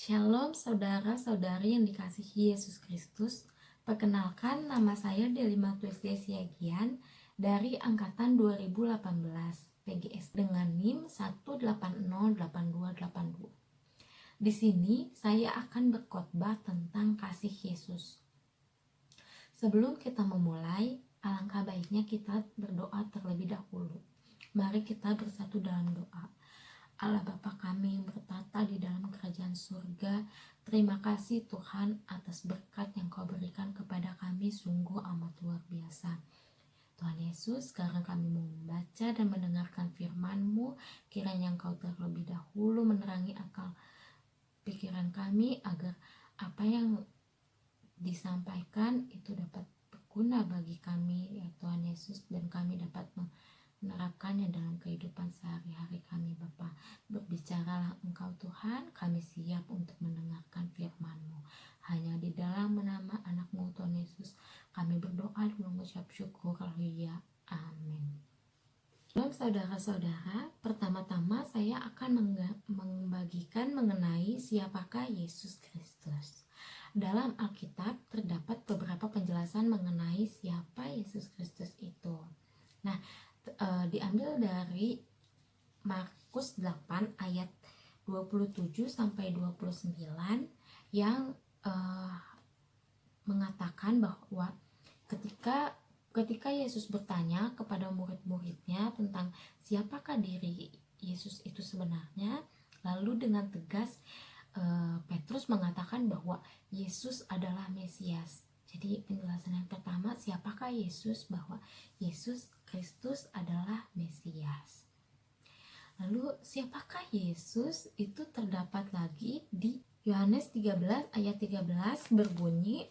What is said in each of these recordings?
Shalom saudara-saudari yang dikasihi Yesus Kristus. Perkenalkan, nama saya Delima Tuesday Siagian dari angkatan 2018 PGS dengan NIM 1808282. Di sini saya akan berkhotbah tentang kasih Yesus. Sebelum kita memulai, alangkah baiknya kita berdoa terlebih dahulu. Mari kita bersatu dalam doa. Allah Bapa kami yang bertata di dalam kerajaan surga, terima kasih Tuhan atas berkat yang Kau berikan kepada kami, sungguh amat luar biasa. Tuhan Yesus, sekarang kami mau membaca dan mendengarkan firman-Mu, kiranya Engkau terlebih dahulu menerangi akal pikiran kami agar apa yang disampaikan itu dapat berguna bagi kami, ya Tuhan Yesus, dan kami dapat menerapkannya dalam kehidupan sehari-hari kami. Bapa, berbicaralah Engkau Tuhan, kami siap untuk mendengarkan firman-Mu. Hanya di dalam nama anak-Mu Tuhan Yesus kami berdoa dan mengucap syukur. Haleluya, amin. Shalom saudara-saudara, pertama-tama saya akan membagikan mengenai siapakah Yesus Kristus. Dalam Alkitab terdapat beberapa penjelasan mengenai siapa Yesus Kristus itu. Nah, diambil dari Markus 8 ayat 27 sampai 29 yang mengatakan bahwa ketika Yesus bertanya kepada murid-muridnya tentang siapakah diri Yesus itu sebenarnya, lalu dengan tegas Petrus mengatakan bahwa Yesus adalah Mesias. Jadi penjelasan yang pertama, siapakah Yesus, bahwa Yesus Kristus adalah Mesias. Lalu siapakah Yesus itu terdapat lagi di Yohanes 13 ayat 13 berbunyi,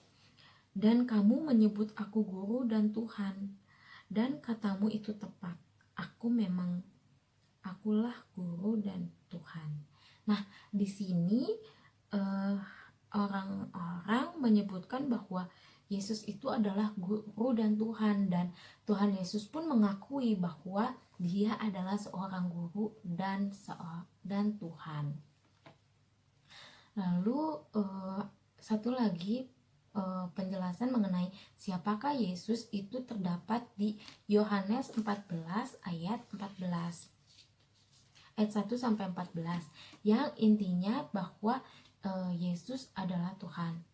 dan kamu menyebut aku guru dan Tuhan, dan katamu itu tepat, akulah guru dan Tuhan. Nah, di sini orang-orang menyebutkan bahwa Yesus itu adalah guru dan Tuhan Yesus pun mengakui bahwa dia adalah seorang guru dan Tuhan. Lalu satu lagi penjelasan mengenai siapakah Yesus itu terdapat di Yohanes 14 ayat 14. Ayat 1 sampai 14 yang intinya bahwa Yesus adalah Tuhan.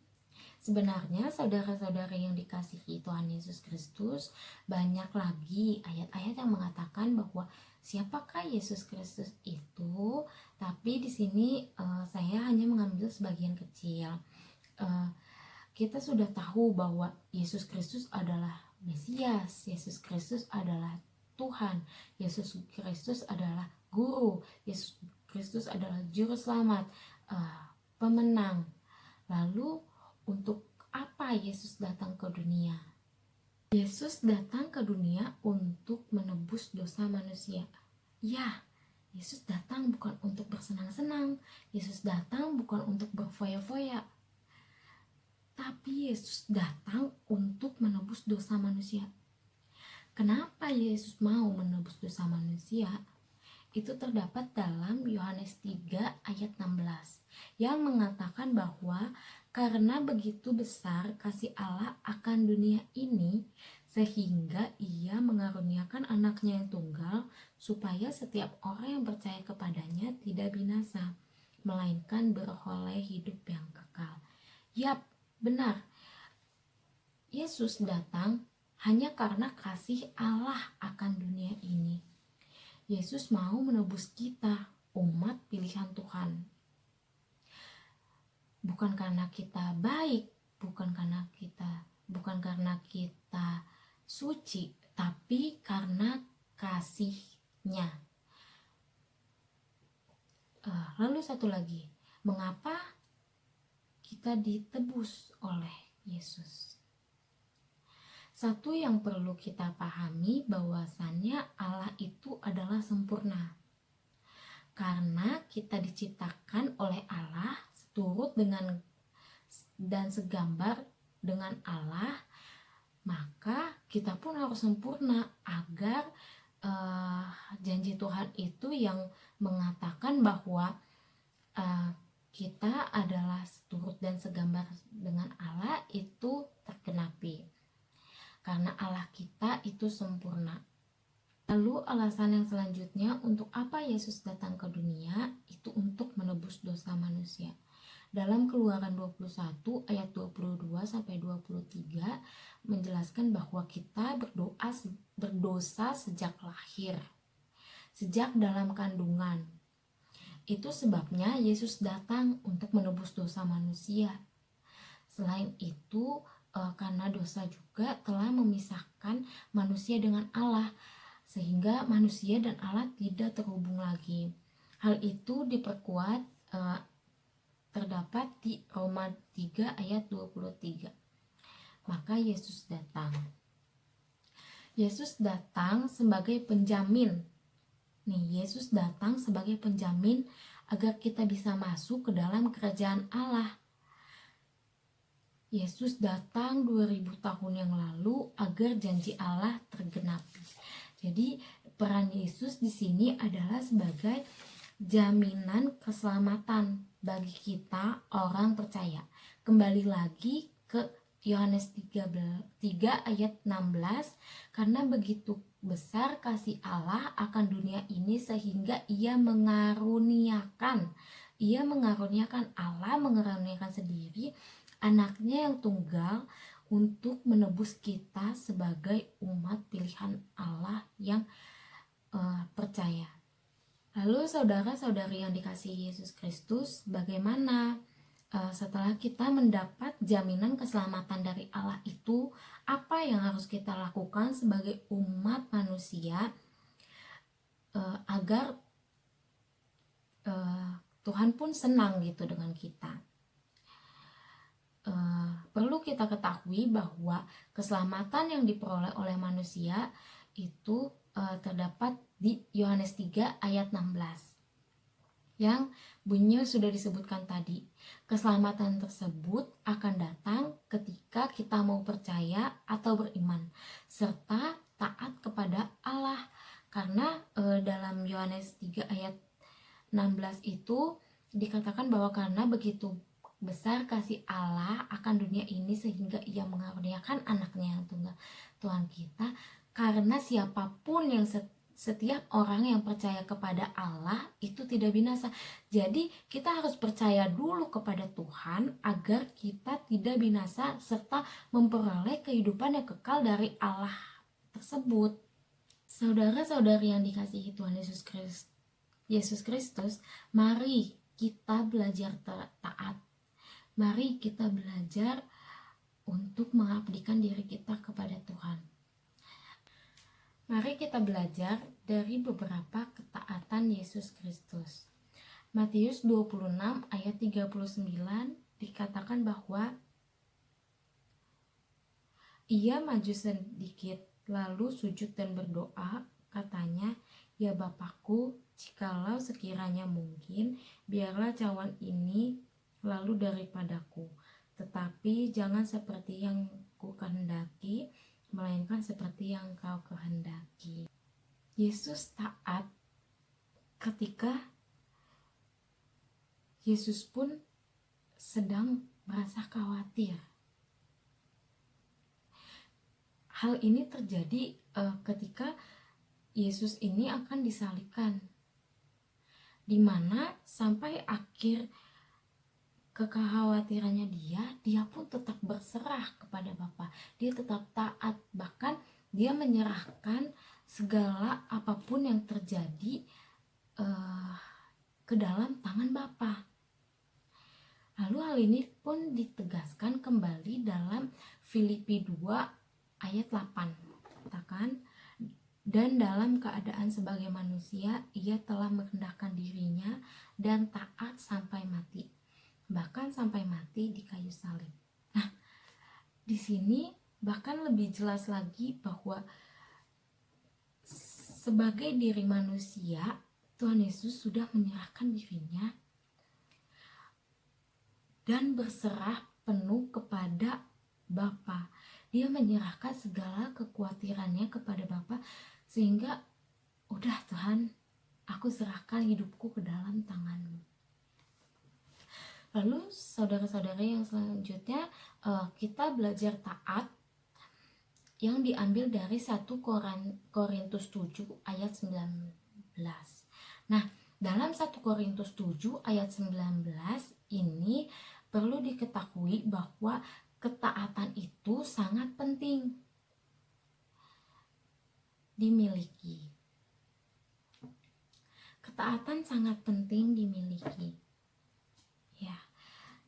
Sebenarnya saudara-saudara yang dikasihi Tuhan Yesus Kristus, banyak lagi ayat-ayat yang mengatakan bahwa siapakah Yesus Kristus itu, tapi di sini saya hanya mengambil sebagian kecil. Kita sudah tahu bahwa Yesus Kristus adalah Mesias, Yesus Kristus adalah Tuhan, Yesus Kristus adalah Guru, Yesus Kristus adalah Juru Selamat, pemenang. Lalu untuk apa Yesus datang ke dunia? Yesus datang ke dunia untuk menebus dosa manusia. Ya, Yesus datang bukan untuk bersenang-senang. Yesus datang bukan untuk berfoya-foya. Tapi Yesus datang untuk menebus dosa manusia. Kenapa Yesus mau menebus dosa manusia? Itu terdapat dalam Yohanes 3 ayat 16 yang mengatakan bahwa karena begitu besar kasih Allah akan dunia ini sehingga ia mengaruniakan anaknya yang tunggal supaya setiap orang yang percaya kepadanya tidak binasa melainkan beroleh hidup yang kekal. Yap, benar. Yesus datang hanya karena kasih Allah akan dunia ini. Yesus mau menebus kita, umat pilihan Tuhan. Bukan karena kita baik, bukan karena kita suci, tapi karena kasih-Nya. Lalu satu lagi, mengapa kita ditebus oleh Yesus? Satu yang perlu kita pahami bahwasannya Allah itu adalah sempurna. Karena kita diciptakan oleh Allah seturut dengan dan segambar dengan Allah, maka kita pun harus sempurna agar janji Tuhan itu yang mengatakan bahwa kita adalah seturut dan segambar dengan Allah itu tergenapi. Karena Allah kita itu sempurna. Lalu alasan yang selanjutnya untuk apa Yesus datang ke dunia itu untuk menebus dosa manusia. Dalam Keluaran 21 ayat 22 sampai 23 menjelaskan bahwa kita berdosa sejak lahir, sejak dalam kandungan. Itu sebabnya Yesus datang untuk menebus dosa manusia. Selain itu, karena dosa juga telah memisahkan manusia dengan Allah, sehingga manusia dan Allah tidak terhubung lagi. Hal itu diperkuat terdapat di Roma 3 ayat 23. Maka Yesus datang. Yesus datang sebagai penjamin. Yesus datang sebagai penjamin agar kita bisa masuk ke dalam kerajaan Allah. Yesus datang 2000 tahun yang lalu agar janji Allah tergenapi. Jadi peran Yesus di sini adalah sebagai jaminan keselamatan bagi kita orang percaya. Kembali lagi ke Yohanes 3 ayat 16, karena begitu besar kasih Allah akan dunia ini sehingga ia mengaruniakan Allah mengaruniakan sendiri anaknya yang tunggal untuk menebus kita sebagai umat pilihan Allah yang percaya. Lalu saudara-saudari yang dikasihi Yesus Kristus, bagaimana setelah kita mendapat jaminan keselamatan dari Allah itu, apa yang harus kita lakukan sebagai umat manusia agar Tuhan pun senang gitu dengan kita? Perlu kita ketahui bahwa keselamatan yang diperoleh oleh manusia itu terdapat di Yohanes 3 ayat 16 yang bunyinya sudah disebutkan tadi. Keselamatan tersebut akan datang ketika kita mau percaya atau beriman serta taat kepada Allah, karena dalam Yohanes 3 ayat 16 itu dikatakan bahwa karena begitu besar kasih Allah akan dunia ini sehingga ia mengaruniakan anaknya yang tunggal, Tuhan kita, karena siapapun yang setiap orang yang percaya kepada Allah itu tidak binasa. Jadi kita harus percaya dulu kepada Tuhan agar kita tidak binasa serta memperoleh kehidupan yang kekal dari Allah tersebut. Saudara-saudari yang dikasihi Tuhan Yesus Kristus, mari kita belajar taat. Mari kita belajar untuk mengabdikan diri kita kepada Tuhan. Mari kita belajar dari beberapa ketaatan Yesus Kristus. Matius 26 ayat 39 dikatakan bahwa ia maju sedikit lalu sujud dan berdoa, katanya, "Ya Bapakku, jikalau sekiranya mungkin, biarlah cawan ini lalu daripadaku, tetapi jangan seperti yang ku kehendaki, melainkan seperti yang kau kehendaki." Yesus taat ketika Yesus pun sedang merasa khawatir. Hal ini terjadi ketika Yesus ini akan disalibkan, di mana sampai akhir kekhawatirannya dia pun tetap berserah kepada Bapa. Dia tetap taat, bahkan dia menyerahkan segala apapun yang terjadi ke dalam tangan Bapa. Lalu hal ini pun ditegaskan kembali dalam Filipi 2 ayat 8. Katakan, "Dan dalam keadaan sebagai manusia, ia telah merendahkan dirinya dan taat sampai mati, bahkan sampai mati di kayu salib." Nah, di sini bahkan lebih jelas lagi bahwa sebagai diri manusia, Tuhan Yesus sudah menyerahkan dirinya dan berserah penuh kepada Bapa. Dia menyerahkan segala kekhawatirannya kepada Bapa, sehingga udah Tuhan, aku serahkan hidupku ke dalam tangan-Mu. Lalu saudara-saudara yang selanjutnya kita belajar taat yang diambil dari 1 Korintus 7 ayat 19. Nah, dalam 1 Korintus 7 ayat 19 ini perlu diketahui bahwa ketaatan itu sangat penting dimiliki. Ketaatan sangat penting dimiliki. Ya,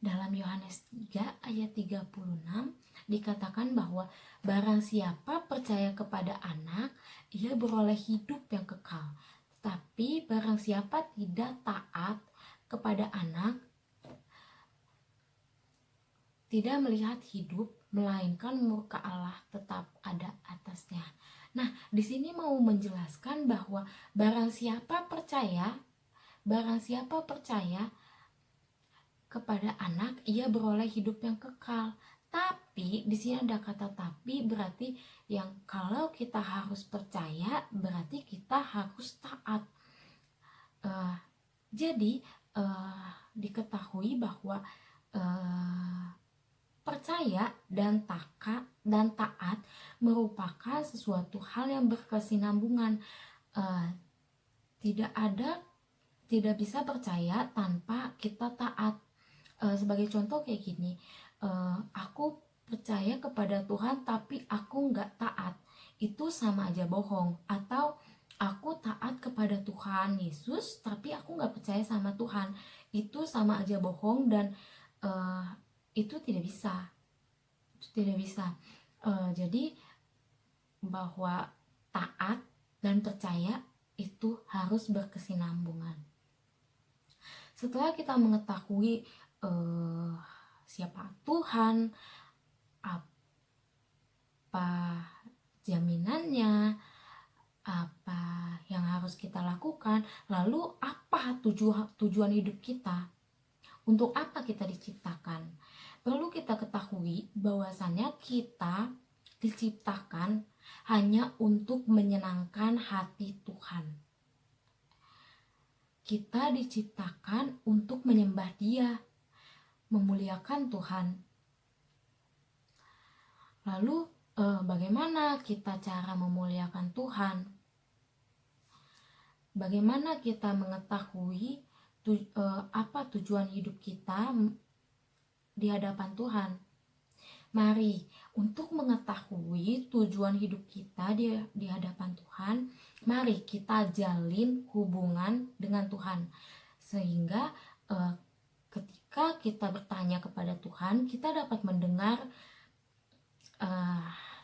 dalam Yohanes 3 ayat 36 dikatakan bahwa barang siapa percaya kepada anak, ia beroleh hidup yang kekal. Tapi barang siapa tidak taat kepada anak, tidak melihat hidup, melainkan murka Allah tetap ada atasnya. Nah, di sini mau menjelaskan bahwa barang siapa percaya kepada anak, ia beroleh hidup yang kekal. Tapi di sini ada kata tapi, berarti yang kalau kita harus percaya berarti kita harus taat. Jadi diketahui bahwa percaya dan taat merupakan sesuatu hal yang berkesinambungan. Tidak bisa percaya tanpa kita taat. Sebagai contoh kayak gini, aku percaya kepada Tuhan tapi aku nggak taat, itu sama aja bohong. Atau aku taat kepada Tuhan Yesus tapi aku nggak percaya sama Tuhan, itu sama aja bohong, dan itu tidak bisa. Jadi bahwa taat dan percaya itu harus berkesinambungan. Setelah kita mengetahui siapa Tuhan, apa jaminannya, apa yang harus kita lakukan, lalu apa tujuan hidup kita, untuk apa kita diciptakan. Perlu kita ketahui bahwasannya kita diciptakan hanya untuk menyenangkan hati Tuhan. Kita diciptakan untuk menyembah Dia, memuliakan Tuhan. Lalu bagaimana kita cara memuliakan Tuhan? Bagaimana kita mengetahui apa tujuan hidup kita di hadapan Tuhan? Mari, untuk mengetahui tujuan hidup kita di hadapan Tuhan, mari kita jalin hubungan dengan Tuhan, sehingga ketika kita bertanya kepada Tuhan, kita dapat mendengar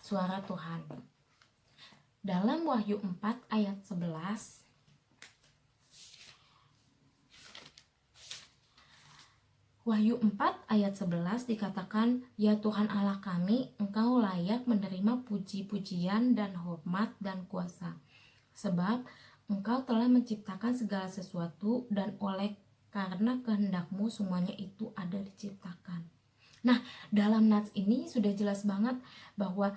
suara Tuhan. Dalam Wahyu 4 ayat 11, Wahyu 4 ayat 11 dikatakan, "Ya Tuhan Allah kami, Engkau layak menerima puji-pujian dan hormat dan kuasa, sebab Engkau telah menciptakan segala sesuatu, dan oleh karena kehendak-Mu semuanya itu ada diciptakan." Nah, dalam nats ini sudah jelas banget bahwa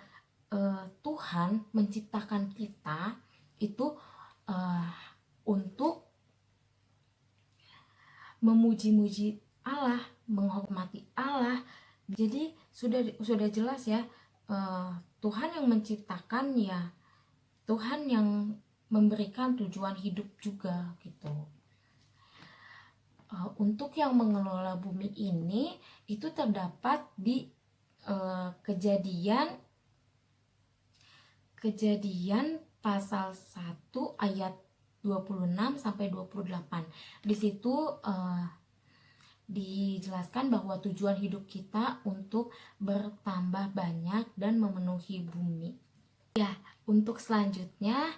Tuhan menciptakan kita itu untuk memuji-muji Allah, menghormati Allah. Jadi sudah jelas ya, Tuhan yang menciptakan, ya Tuhan yang memberikan tujuan hidup juga gitu. Untuk yang mengelola bumi ini itu terdapat di Kejadian pasal 1 ayat 26 sampai 28. Di situ dijelaskan bahwa tujuan hidup kita untuk bertambah banyak dan memenuhi bumi. Ya, untuk selanjutnya,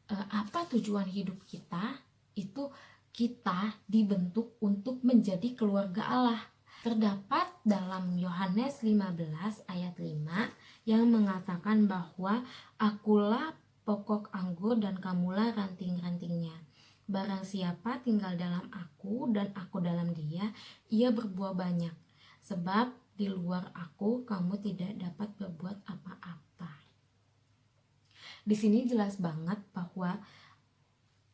apa tujuan hidup kita? Itu kita dibentuk untuk menjadi keluarga Allah. Terdapat dalam Yohanes 15 ayat 5 yang mengatakan bahwa akulah pokok anggur dan kamulah ranting-rantingnya. Barang siapa tinggal dalam aku dan aku dalam dia, ia berbuah banyak. Sebab di luar aku kamu tidak dapat berbuat apa-apa. Di sini jelas banget bahwa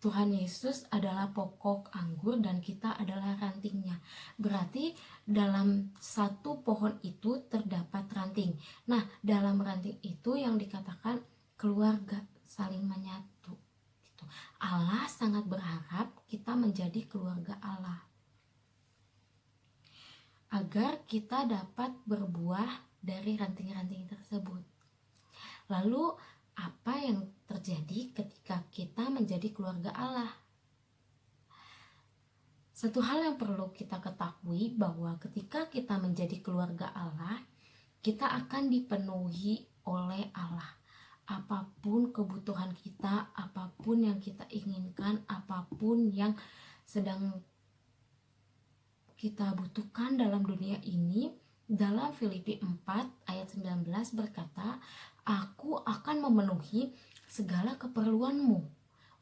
Tuhan Yesus adalah pokok anggur dan kita adalah rantingnya. Berarti dalam satu pohon itu terdapat ranting. Nah, dalam ranting itu yang dikatakan keluarga saling menyatu. Gitu. Allah sangat berharap kita menjadi keluarga Allah, agar kita dapat berbuah dari ranting-ranting tersebut. Lalu apa yang terjadi ketika kita menjadi keluarga Allah? Satu hal yang perlu kita ketahui bahwa ketika kita menjadi keluarga Allah, kita akan dipenuhi oleh Allah. Apapun kebutuhan kita, apapun yang kita inginkan, apapun yang sedang kita butuhkan dalam dunia ini, dalam Filipi 4 ayat 19 berkata, "Aku akan memenuhi segala keperluanmu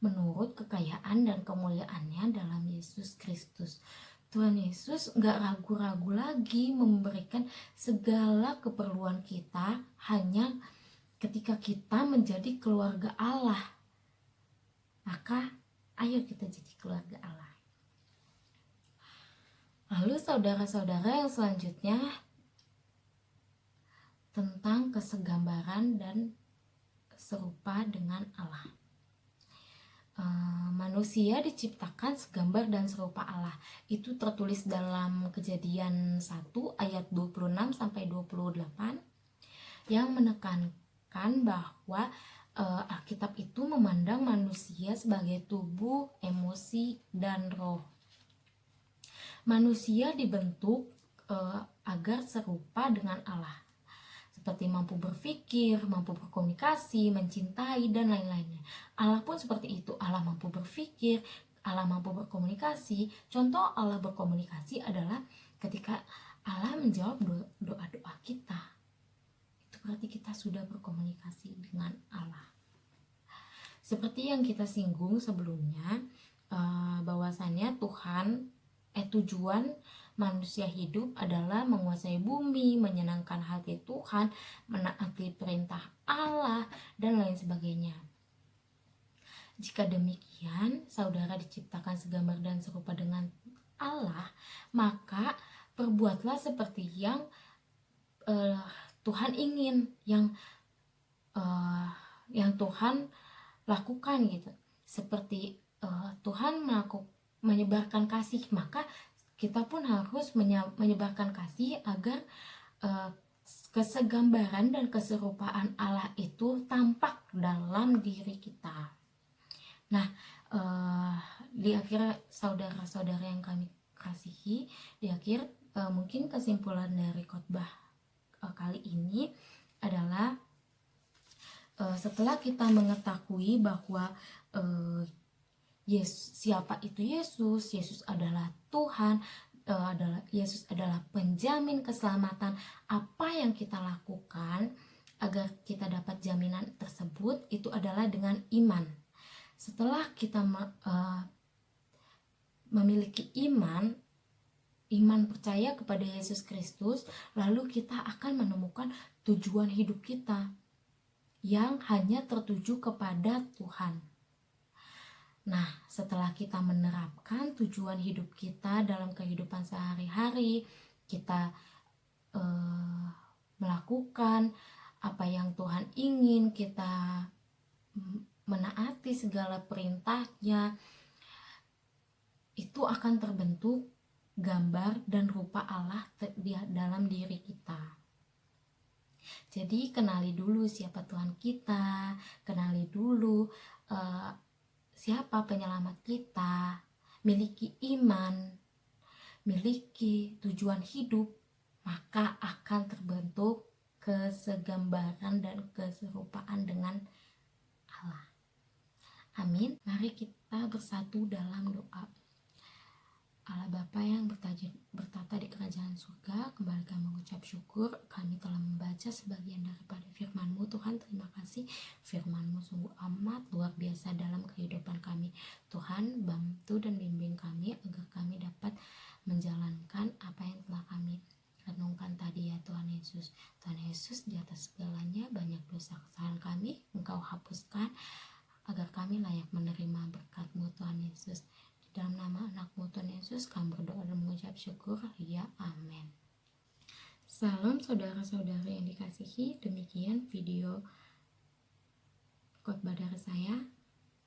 menurut kekayaan dan kemuliaannya dalam Yesus Kristus." Tuhan Yesus gak ragu-ragu lagi memberikan segala keperluan kita hanya ketika kita menjadi keluarga Allah. Maka ayo kita jadi keluarga Allah. Lalu saudara-saudara yang selanjutnya tentang kesegambaran dan serupa dengan Allah. Manusia diciptakan segambar dan serupa Allah. Itu tertulis dalam Kejadian 1 ayat 26 sampai 28 yang menekankan bahwa Alkitab itu memandang manusia sebagai tubuh, emosi, dan roh. Manusia dibentuk agar serupa dengan Allah, seperti mampu berpikir, mampu berkomunikasi, mencintai, dan lain-lainnya. Allah pun seperti itu. Allah mampu berpikir, Allah mampu berkomunikasi. Contoh Allah berkomunikasi adalah ketika Allah menjawab doa-doa kita. Itu berarti kita sudah berkomunikasi dengan Allah. Seperti yang kita singgung sebelumnya, bahwasannya tujuan manusia hidup adalah menguasai bumi, menyenangkan hati Tuhan, menaati perintah Allah, dan lain sebagainya. Jika demikian, saudara diciptakan segambar dan serupa dengan Allah, maka perbuatlah seperti yang Tuhan ingin, yang Tuhan lakukan gitu. Seperti Tuhan menyebarkan kasih, maka kita pun harus menyebarkan kasih agar kesegambaran dan keserupaan Allah itu tampak dalam diri kita. Nah, di akhir saudara-saudara yang kami kasihi, di akhir mungkin kesimpulan dari khotbah kali ini adalah setelah kita mengetahui bahwa siapa itu Yesus? Yesus adalah Tuhan, Yesus adalah penjamin keselamatan. Apa yang kita lakukan agar kita dapat jaminan tersebut itu adalah dengan iman. Setelah kita memiliki iman percaya kepada Yesus Kristus, lalu kita akan menemukan tujuan hidup kita yang hanya tertuju kepada Tuhan. Nah, setelah kita menerapkan tujuan hidup kita dalam kehidupan sehari-hari, kita melakukan apa yang Tuhan ingin, kita menaati segala perintahnya, itu akan terbentuk gambar dan rupa Allah dalam diri kita. Jadi kenali dulu siapa Tuhan kita, kenali dulu siapa penyelamat kita, miliki iman, miliki tujuan hidup, maka akan terbentuk kesegambaran dan keserupaan dengan Allah. Amin. Mari kita bersatu dalam doa. Allah Bapa yang bertata di kerajaan surga, kembali kami mengucap syukur, kami telah membaca sebagian daripada firman-Mu. Tuhan, terima kasih, firman-Mu sungguh amat luar biasa dalam kehidupan kami. Tuhan, bantu dan bimbing kami agar kami dapat menjalankan apa yang telah kami renungkan tadi ya Tuhan Yesus. Tuhan Yesus, di atas segalanya banyak dosa kesalahan kami, Engkau hapuskan. agar kami layak menerima berkat-Mu Tuhan Yesus. Di dalam nama anak-Mu Tuhan Yesus kami berdoa dan mengucap syukur, ya amin. Salam saudara-saudari yang dikasihi, demikian video khotbah dari saya.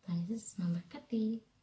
Tuhan Yesus memberkati.